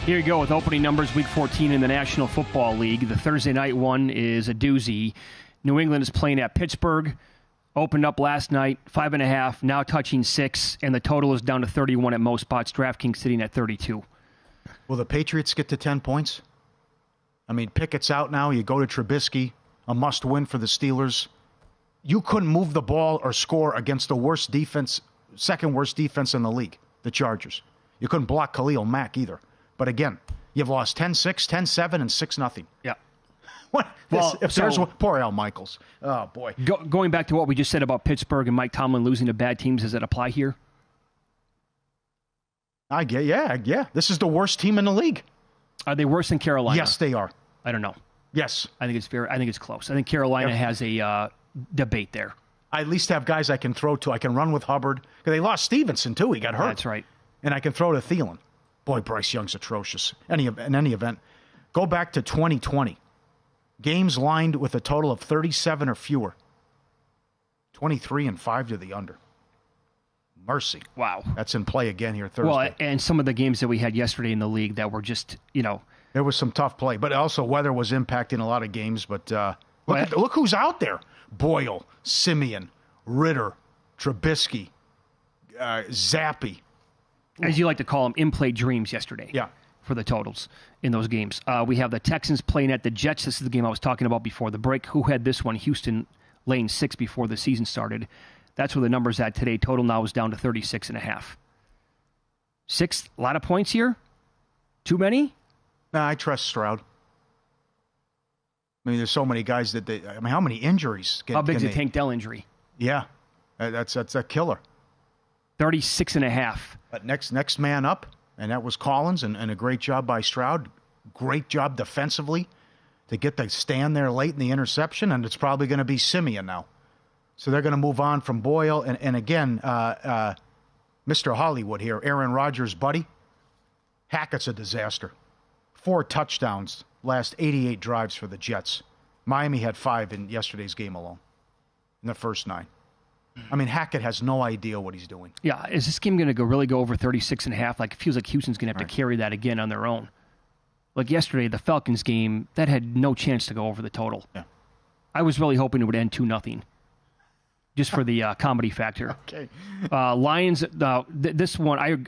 Here you go with opening numbers, Week 14 in the National Football League. The Thursday night one is a doozy. New England is playing at Pittsburgh. Opened up last night, 5.5, now touching 6, and the total is down to 31 at most spots. DraftKings sitting at 32. Will the Patriots get to 10 points? I mean, Pickett's out now. You go to Trubisky, a must-win for the Steelers. You couldn't move the ball or score against the worst defense, second worst defense in the league, the Chargers. You couldn't block Khalil Mack either. But again, you've lost 10-6, 10-7, and 6-0. Yeah. What? Well, poor Al Michaels. Oh, boy. Going back to what we just said about Pittsburgh and Mike Tomlin losing to bad teams, does that apply here? Yeah. This is the worst team in the league. Are they worse than Carolina? Yes, they are. I don't know. Yes. I think it's fair. I think it's close. I think Carolina has a debate there. I at least have guys I can throw to. I can run with Hubbard. Because they lost Stevenson, too. He got hurt. That's right. And I can throw to Thielen. Boy, Bryce Young's atrocious. In any event, go back to 2020. Games lined with a total of 37 or fewer. 23-5 to the under. Mercy. Wow. That's in play again here Thursday. Well, and some of the games that we had yesterday in the league that were just, There was some tough play, but also weather was impacting a lot of games. But look who's out there. Boyle, Simeon, Ritter, Trubisky, Zappi. As you like to call them, in-play dreams yesterday. Yeah. For the totals in those games. We have the Texans playing at the Jets. This is the game I was talking about before the break. Who had this one? Houston laying 6 before the season started. That's where the number's at today. Total now is down to 36.5. 6, a lot of points here? Too many? Nah, I trust Stroud. I mean, there's so many guys how many injuries? How big is the Tank Dell injury? Yeah, that's a killer. 36.5. But next man up. And that was Collins, and a great job by Stroud. Great job defensively to get the stand there late in the interception, and it's probably going to be Simeon now. So they're going to move on from Boyle. And again, Mr. Hollywood here, Aaron Rodgers' buddy, Hackett's a disaster. 4 touchdowns, last 88 drives for the Jets. Miami had 5 in yesterday's game alone, in the first 9. I mean, Hackett has no idea what he's doing. Yeah, is this game going to really go over 36.5? Like, it feels like Houston's going to have to carry that again on their own. Like yesterday, the Falcons game, that had no chance to go over the total. Yeah. I was really hoping it would end 2-0, just for the comedy factor. Okay. Lions, this one, I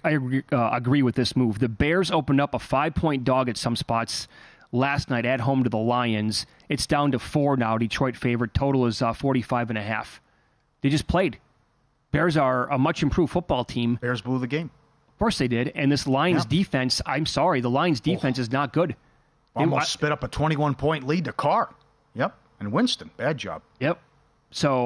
agree with this move. The Bears opened up a 5-point dog at some spots last night at home to the Lions. It's down to 4 now, Detroit favorite. Total is 45.5. They just played. Bears are a much improved football team. Bears blew the game. Of course they did. And this Lions defense, I'm sorry, the Lions defense is not good. Almost spit up a 21-point lead to Carr. Yep. And Winston, bad job. Yep. So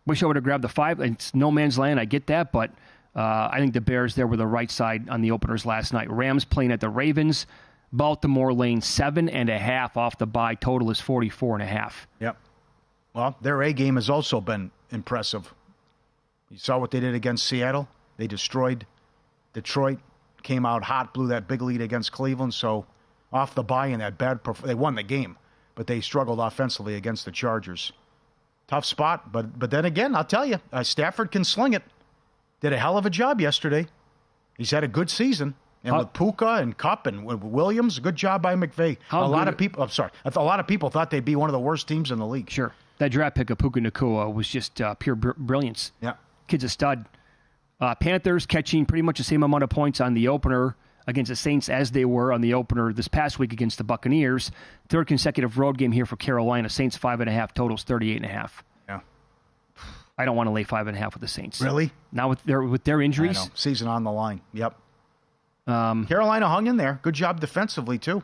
wish I would have grabbed the 5. It's no man's land. I get that. But I think the Bears there were the right side on the openers last night. Rams playing at the Ravens. Baltimore laying 7.5 off the bye. Total is 44.5. Yep. Well, their A game has also been impressive. You saw what they did against Seattle. They destroyed Detroit, came out hot, blew that big lead against Cleveland. So off the bye in that they won the game, but they struggled offensively against the Chargers. Tough spot, but then again, I'll tell you, Stafford can sling it. Did a hell of a job yesterday. He's had a good season. And with Puka and Kupp and Williams, good job by McVay. A lot of people thought they'd be one of the worst teams in the league. Sure. That draft pick of Puka Nacua was just pure brilliance. Yeah. Kid's a stud. Panthers catching pretty much the same amount of points on the opener against the Saints as they were on the opener this past week against the Buccaneers. 3rd consecutive road game here for Carolina. Saints 5.5, totals 38.5. Yeah. I don't want to lay 5.5 with the Saints. Really? Now with their injuries? I know. Season on the line. Yep. Carolina hung in there. Good job defensively, too.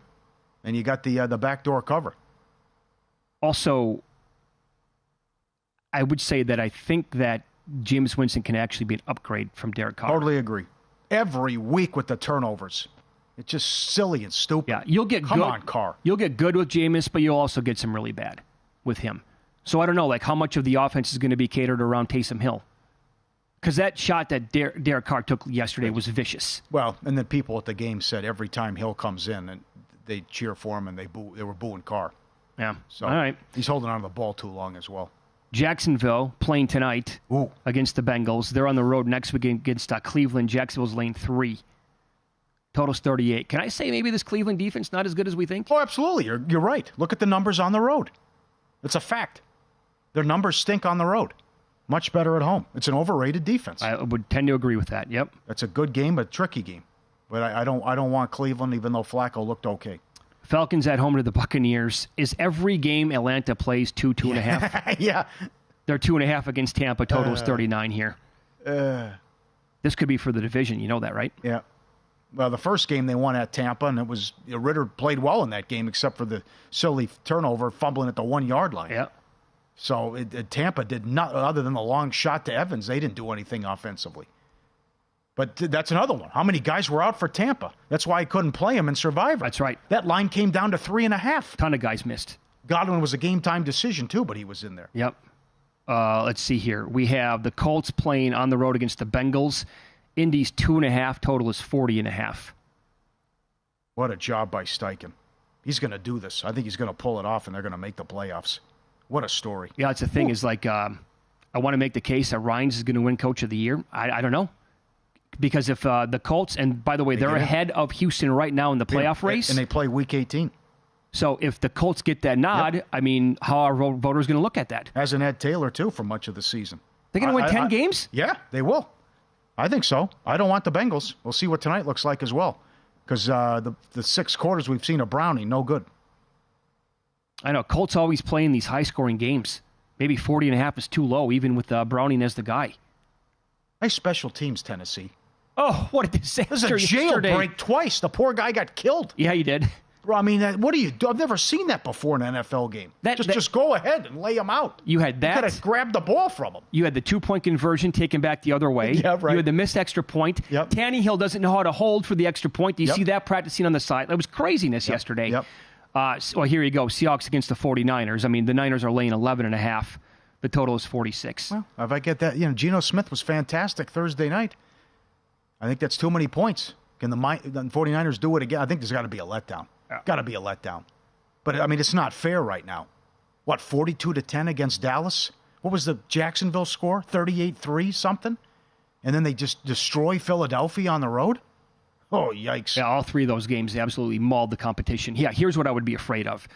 And you got the backdoor cover. Also, I would say that I think that Jameis Winston can actually be an upgrade from Derek Carr. Totally agree. Every week with the turnovers. It's just silly and stupid. Yeah, you'll get Come on, Carr. You'll get good with Jameis, but you'll also get some really bad with him. So I don't know, like how much of the offense is going to be catered around Taysom Hill. Because that shot that Derek Carr took yesterday was vicious. Well, and then people at the game said every time Hill comes in, and they cheer for him, and they were booing Carr. Yeah. So all right. He's holding on to the ball too long as well. Jacksonville playing tonight against the Bengals. They're on the road next week against Cleveland. Jacksonville's lane 3. Total's 38. Can I say maybe this Cleveland defense not as good as we think? Oh, absolutely. You're right. Look at the numbers on the road. It's a fact. Their numbers stink on the road. Much better at home. It's an overrated defense. I would tend to agree with that. Yep. It's a good game, but a tricky game. But I don't want Cleveland, even though Flacco looked okay. Falcons at home to the Buccaneers. Is every game Atlanta plays 2.5? Yeah. They're 2.5 against Tampa. Total is 39 here. This could be for the division. You know that, right? Yeah. Well, the first game they won at Tampa, and it was Ritter played well in that game, except for the silly turnover, fumbling at the 1-yard line. Yeah. So Tampa did not, other than the long shot to Evans, they didn't do anything offensively. But that's another one. How many guys were out for Tampa? That's why I couldn't play him in Survivor. That's right. That line came down to 3.5. Ton of guys missed. Godwin was a game-time decision, too, but he was in there. Yep. Let's see here. We have the Colts playing on the road against the Bengals. Indy's 2.5. Total is 40.5. What a job by Steichen. He's going to do this. I think he's going to pull it off, and they're going to make the playoffs. What a story. Yeah, it's the thing is like I want to make the case that Ryans is going to win Coach of the Year. I don't know. Because if the Colts, and by the way, they're ahead of Houston right now in the playoff race. And they play Week 18. So if the Colts get that nod, I mean, how are voters going to look at that? As an Ed Taylor, too, for much of the season. They're going to win 10 games? Yeah, they will. I think so. I don't want the Bengals. We'll see what tonight looks like as well. Because the 6 quarters we've seen of Browning, no good. I know. Colts always play in these high-scoring games. Maybe 40.5 is too low, even with Browning as the guy. Nice special teams, Tennessee. Oh, what a disaster. There's a jailbreak twice. The poor guy got killed. Yeah, he did. Bro, I mean, what do you do? I've never seen that before in an NFL game. Just go ahead and lay him out. You had that. You could have grabbed the ball from him. You had the 2-point conversion taken back the other way. Yeah, right. You had the missed extra point. Yep. Tannehill doesn't know how to hold for the extra point. Do you see that practicing on the side? That was craziness yesterday. Yep. Well, here you go. Seahawks against the 49ers. I mean, the Niners are laying 11.5. The total is 46. Well, if I get that, Geno Smith was fantastic Thursday night. I think that's too many points. Can the 49ers do it again? I think there's got to be a letdown. Yeah. Got to be a letdown. But, I mean, it's not fair right now. What, 42-10 against Dallas? What was the Jacksonville score? 38-3 something? And then they just destroy Philadelphia on the road? Oh, yikes. Yeah, all 3 of those games absolutely mauled the competition. Yeah, here's what I would be afraid of.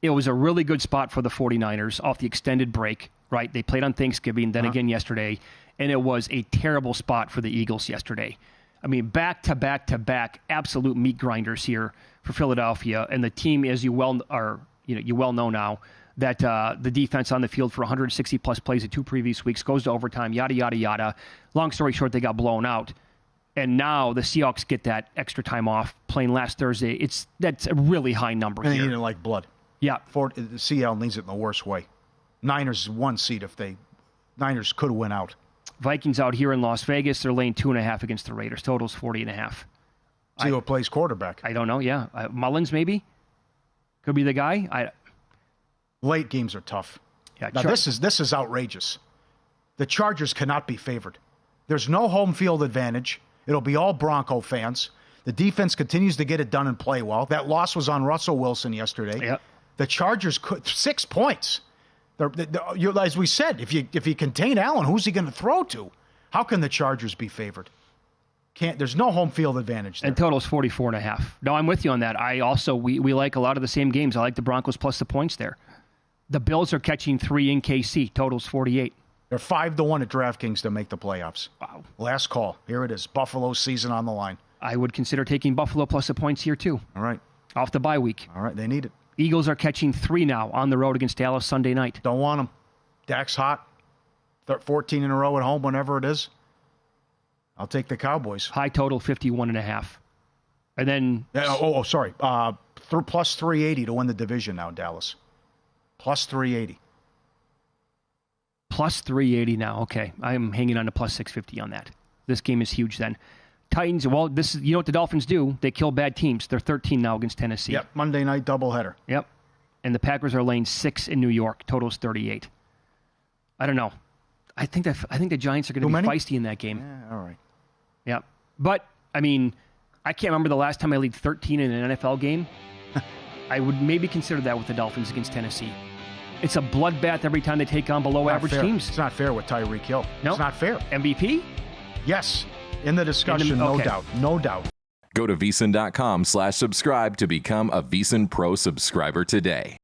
It was a really good spot for the 49ers off the extended break, right? They played on Thanksgiving, then again yesterday, and it was a terrible spot for the Eagles yesterday. I mean, back-to-back-to-back absolute meat grinders here for Philadelphia, and the team, as you well know now, that the defense on the field for 160-plus plays in 2 previous weeks goes to overtime, yada, yada, yada. Long story short, they got blown out. And now the Seahawks get that extra time off playing last Thursday. That's a really high number and here. And they need it like blood. Yeah. The CL needs it in the worst way. Niners 1 seed if Niners could win out. Vikings out here in Las Vegas. They're laying 2.5 against the Raiders. Total's 40.5. See who plays quarterback. I don't know. Yeah. Mullins maybe? Could be the guy. Late games are tough. Yeah. Now, this is outrageous. The Chargers cannot be favored. There's no home field advantage. It'll be all Bronco fans. The defense continues to get it done and play well. That loss was on Russell Wilson yesterday. Yep. The Chargers could 6 points. As we said, if you contain Allen, who's he going to throw to? How can the Chargers be favored? There's no home field advantage there. And total's 44.5. No, I'm with you on that. I also we like a lot of the same games. I like the Broncos plus the points there. The Bills are catching 3 in KC. Total's 48. They're 5-1 at DraftKings to make the playoffs. Wow. Last call. Here it is. Buffalo's season on the line. I would consider taking Buffalo plus the points here, too. All right. Off the bye week. All right. They need it. Eagles are catching 3 now on the road against Dallas Sunday night. Don't want them. Dak's hot. 14 in a row at home, whenever it is. I'll take the Cowboys. High total, 51.5. And then... sorry. Plus 380 to win the division now, Dallas. Plus 380. Plus 380 now. Okay. I'm hanging on to plus 650 on that. This game is huge then. Titans, well, this is, you know what the Dolphins do? They kill bad teams. They're 13 now against Tennessee. Yep, Monday night doubleheader. Yep. And the Packers are laying 6 in New York. Total's 38. I don't know. I think the Giants are going to be feisty in that game. Yeah, all right. Yeah. But, I mean, I can't remember the last time I laid 13 in an NFL game. I would maybe consider that with the Dolphins against Tennessee. It's a bloodbath every time they take on below-average teams. It's not fair with Tyreek Hill. No. It's not fair. MVP? Yes. In the discussion, no doubt. No doubt. Go to VSiN.com/subscribe to become a VSiN Pro subscriber today.